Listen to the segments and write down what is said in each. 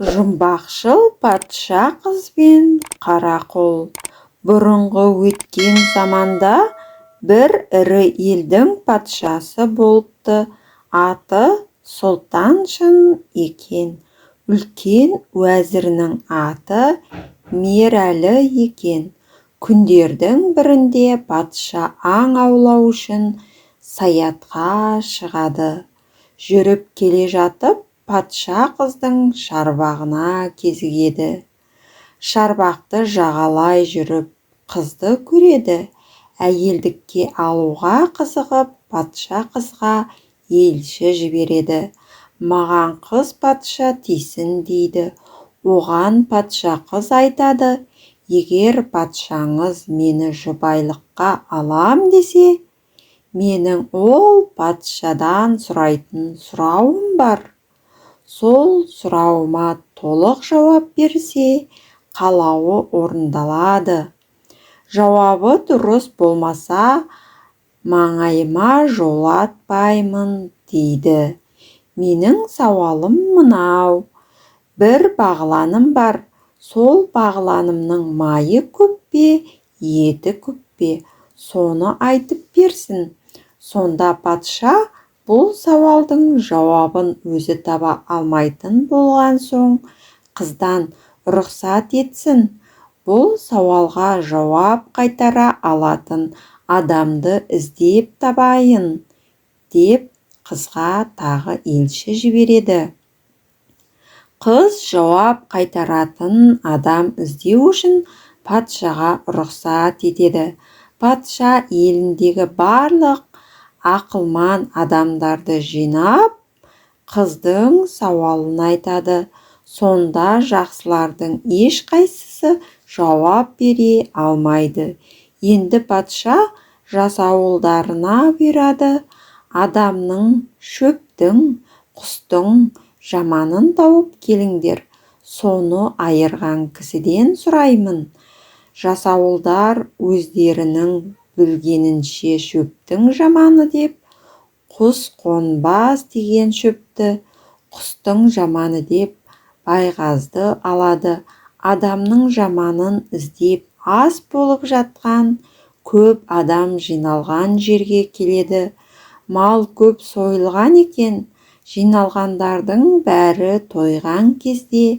Жұмбақшыл патша қыз бен қарақұл. Бұрынғы өткен заманда бір ірі елдің патшасы болыпты. Аты Сұлтаншын екен. Үлкен уәзірінің аты Мерәлі екен. Күндердің бірінде патша аң аулау үшін саятқа шығады. Жүріп келе жатып, патша қыздың шарбағына кезігеді. Шарбақты жағалай жүріп, қызды көреді. Әйелдікке алуға қызығып, патша қызға елші жібереді. Маған қыз патша тисін дейді. Оған патша қыз айтады: егер патшаңыз мені жұбайлыққа алам десе, менің ол патшадан сұрайтын сұрауым бар. Сол сұрауыма толық жауап берсе, қалауы орындалады. Жауабы дұрыс болмаса, маңайыма жолатпаймын дейді. Менің сауалым мынау: бір бағланым бар. Сол бағланымның майы көп пе, еті көп пе? Соны айтып берсін. Сонда патша бұл сауалдың жауабын өзі таба алмайтын болған соң, қыздан рұқсат етсін. Бұл сауалға жауап қайтара алатын адамды іздеп табайын, деп қызға тағы елші жібереді. Қыз жауап қайтаратын адам іздеу үшін патшаға рұқсат етеді. Патша еліндегі барлық ақылман адамдарды жинап, қыздың сауалын айтады. Сонда жақсылардың ешқайсысы жауап бере алмайды. Енді патша жасауылдарына бұйырады: адамның, шөптің, құстың жаманын тауып келіңдер, соны айырған кісіден сұраймын. Жасауылдар өздерінің білгенінше шөптің жаманы деп, құс қонбас деген шөпті, құстың жаманы деп байғазды алады. Адамның жаманын іздеп аз болып жатқан көп адам жиналған жерге келеді. Мал көп сойылған екен. Жиналғандардың бәрі тойған кезде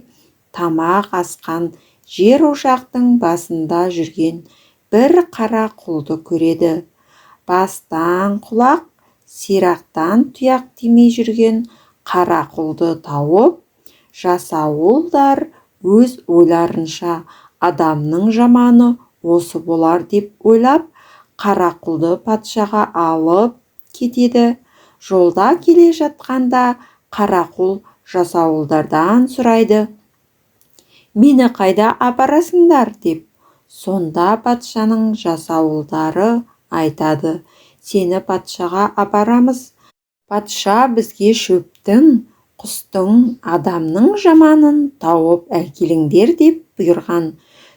тамақ асқан жер ошақтың басында жүрген бір қара құлды көреді. Бастан құлақ, сирақтан тұяқ тимей жүрген қара құлды тауып, жасауылдар өз ойларынша адамның жаманы осы болар деп ойлап, қара құлды патшаға алып кетеді. Жолда келе жатқанда қарақұл жасауылдардан сұрайды: мені қайда апарасыңдар деп. Сонда патшаның жасауылдары айтады: сені патшаға апарамыз. Патша бізге шөптің, құстың, адамның жаманын тауып әкеліңдер деп бұйырған.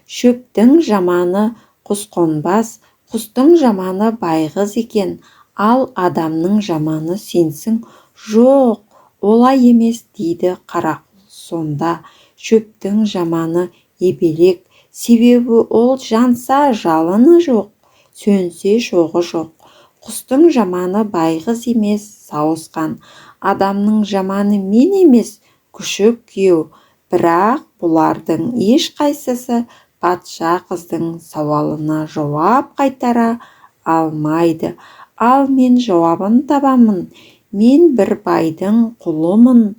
Шөптің жаманы құс қонбас, құстың жаманы байғыз екен, ал адамның жаманы сенсің. Жоқ, олай емес дейді қарақұл. Сонда шөптің жаманы ебелек, себебі ол жанса жалыны жоқ, сөнсе шоғы жоқ. Құстың жаманы байғыз емес, сауысқан. Адамның жаманы мен емес, күшік күйеу. Бірақ бұлардың ешқайсысы патша қыздың сауалына жауап қайтара алмайды. Ал мен жауабын табамын. Мен бір байдың құлымын,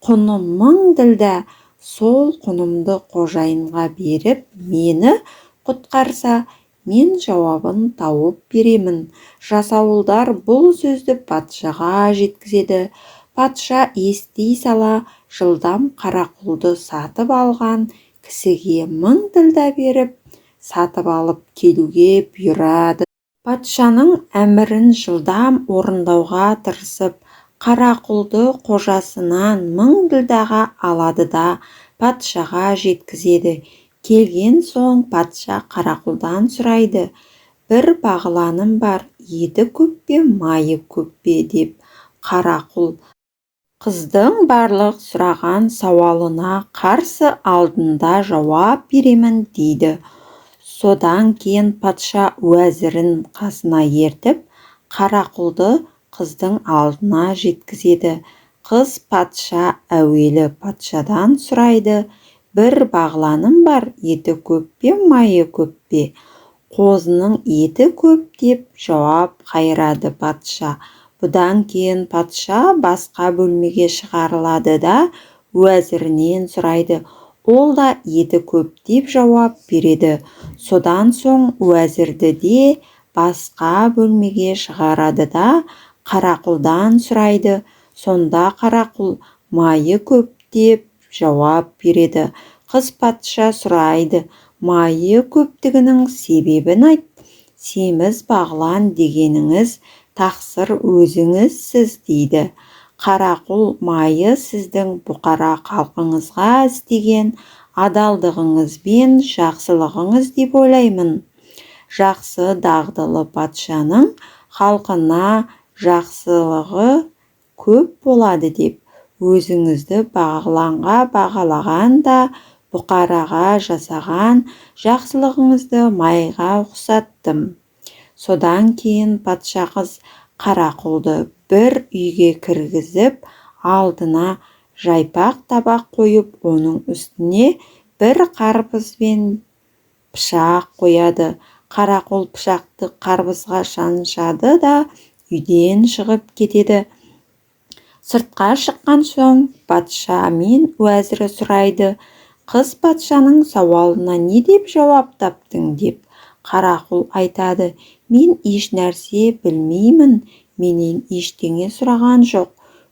құным 1000 ділдә. Сол құнымды қожайынға беріп, мені құтқарса, мен жауабын тауып беремін. Жасауылдар бұл сөзді патшаға жеткізеді. Патша ести сала, жылдам қарақұлды сатып алған кісіге 1000 ділдә беріп, сатып алып келуге бұйырады. Патшаның әмірін жылдам орындауға тырысып, қарақұлды қожасынан 1000 ділдәға алады да патшаға жеткізеді. Келген соң патша қарақұлдан сұрайды: бір бағланым бар, еті көп пе, майы көп пе деп. Қарақұл: Қыздың барлық сұраған сауалына қарсы алдында жауап беремін дейді. Содан кейін патша уәзірін қасына ертіп, Қарақұлды қыздың алдына жеткізеді. Қыз патша әуелі патшадан сұрайды: бір бағланым бар, еті көп пе, майы көп пе? Қозының еті көп деп жауап қайырады патша. Бұдан кейін патша басқа бөлмеге шығарылады да уәзірінен сұрайды. Ол да еті көп деп жауап береді. Содан соң уәзірді де басқа бөлмеге шығарады да Қарақұлдан сұрайды. Сонда Қарақұл майы көп деп жауап береді. Қыз патша сұрайды: майы көптігінің себебін айт. Семіз бағлан дегеніңіз тақсыр өзіңізсіз дейді. Қарақұл: майы сіздің бұқара халқыңызға істеген адалдығыңыз бен жақсылығыңыз деп ойлаймын. Жақсы дағдылы патшаның халқына жақсылығы көп болады деп өзіңізді бағланға бағалаған да бұқараға жасаған жақсылығыңызды майға ұқсаттым. Содан кейін патша қыз Қарақұлды бір үйге кіргізіп, алдына жайпақ табақ қойып, оның үстіне бір қарбыз бен пышақ қояды. Қарақұл пышақты қарбызға шаншады да үйден шығып кетеді. Сыртқа шыққан соң патша мен уәзірі сұрайды: қыз патшаның сауалына не деп жауап таптың деп. Қарақұл айтады: мен еш нәрсе білмеймін, менен ештеңе сұраған жоқ.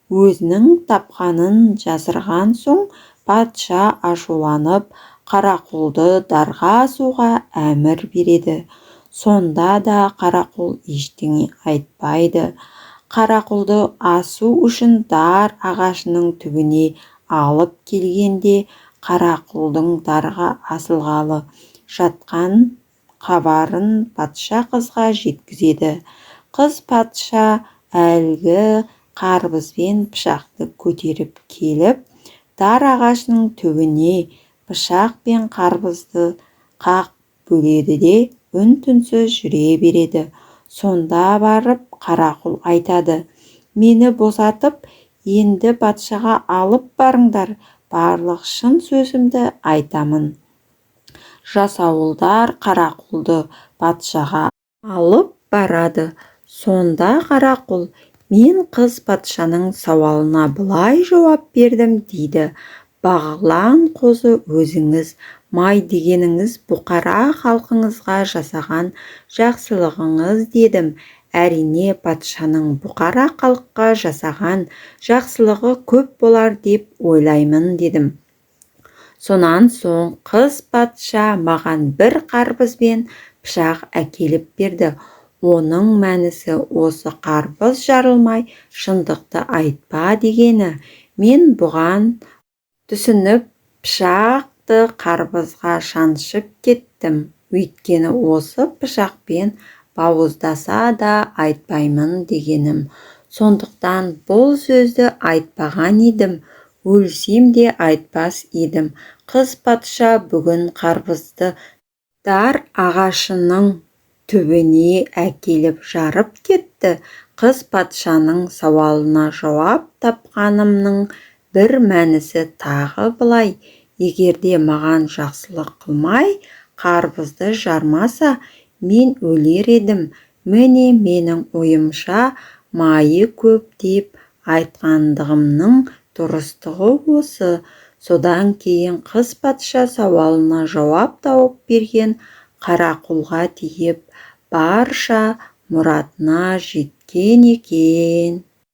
Өзінің тапқанын жасырған соң патша ашуланып Қарақұлды дарға асуға әмір береді. Сонда да Қарақұл ештеңе айтпайды. Қарақұлды асу үшін дар ағашының түбіне алып келгенде Қарақұлдың дарға асылғалы жатқан хабарын патша қызға жеткізеді. Қыз патша әлгі қарбыз бен пышақты көтеріп келіп, дар ағашының түбіне пышақ пен қарбызды қақ бөледі де үн-түнсіз жүре береді. Сонда барып Қарақұл айтады: мені босатып, енді патшаға алып барыңдар, барлық шын сөзімді айтамын. Жасауылдар Қарақұлды патшаға алып барады. Сонда Қарақұл: мен қыз патшаның сауалына былай жауап бердім дейді. Бағлан қозы өзіңіз, май дегеніңіз бұқара халқыңызға жасаған жақсылығыңыз дедім. Әрине патшаның бұқара халыққа жасаған жақсылығы көп болар деп ойлаймын дедім. Сонан соң қыз патша маған бір қарбыз бен пышақ әкеліп берді. Оның мәнісі осы: қарбыз жарылмай, шындықты айтпа дегені. Мен бұған түсініп, пышақты қарбызға шаншып кеттім. Өйткені осы пышақпен бауыздаса да айтпаймын дегенім. Сондықтан бұл сөзді айтпаған едім. Өлсем де айтпас едім. Қыз патша бүгін қарбызды дар ағашының түбіне әкеліп жарып кетті. Қыз патшаның сауалына жауап тапқанымның бір мәнісі тағы былай: егерде маған жақсылық қылмай, қарбызды жармаса, мен өлер едім. Міне менің ойымша, майы көп деп айтқандығымның дұрыстығы осы. Содан кейін қыз патша сауалына жауап тауып берген Қарақұлға тиіп барша мұратына жеткен екен.